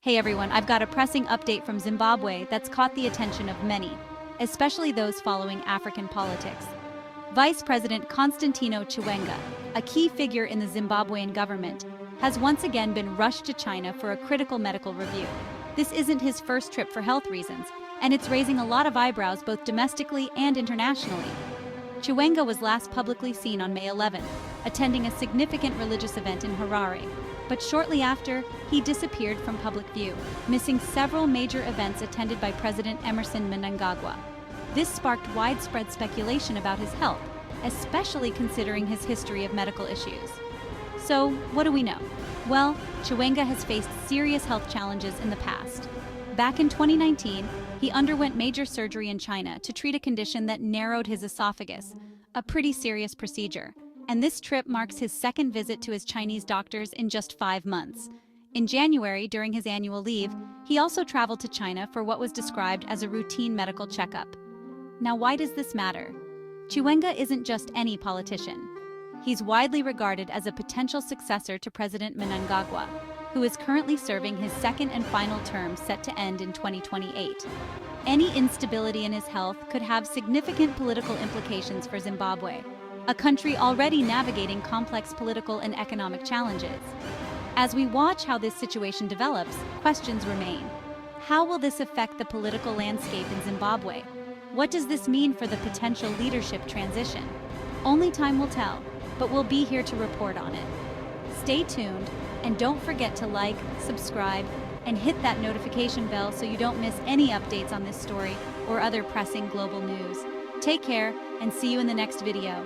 Hey everyone, I've got a pressing update from Zimbabwe that's caught the attention of many, especially those following African politics. Vice President Constantino Chiwenga, a key figure in the Zimbabwean government, has once again been rushed to China for a critical medical review. This isn't his first trip for health reasons, and it's raising a lot of eyebrows both domestically and internationally. Chiwenga was last publicly seen on May 11, attending a significant religious event in Harare. But shortly after, he disappeared from public view, missing several major events attended by President Emmerson Mnangagwa. This sparked widespread speculation about his health, especially considering his history of medical issues. So, what do we know? Well, Chiwenga has faced serious health challenges in the past. Back in 2019, he underwent major surgery in China to treat a condition that narrowed his esophagus, a pretty serious procedure. And this trip marks his second visit to his Chinese doctors in just 5 months. In January, during his annual leave, he also traveled to China for what was described as a routine medical checkup. Now, why does this matter? Chiwenga isn't just any politician. He's widely regarded as a potential successor to President Mnangagwa, who is currently serving his second and final term set to end in 2028. Any instability in his health could have significant political implications for Zimbabwe, a country already navigating complex political and economic challenges. As we watch how this situation develops, questions remain. How will this affect the political landscape in Zimbabwe? What does this mean for the potential leadership transition? Only time will tell, but we'll be here to report on it. Stay tuned, and don't forget to like, subscribe, and hit that notification bell so you don't miss any updates on this story or other pressing global news. Take care, and see you in the next video.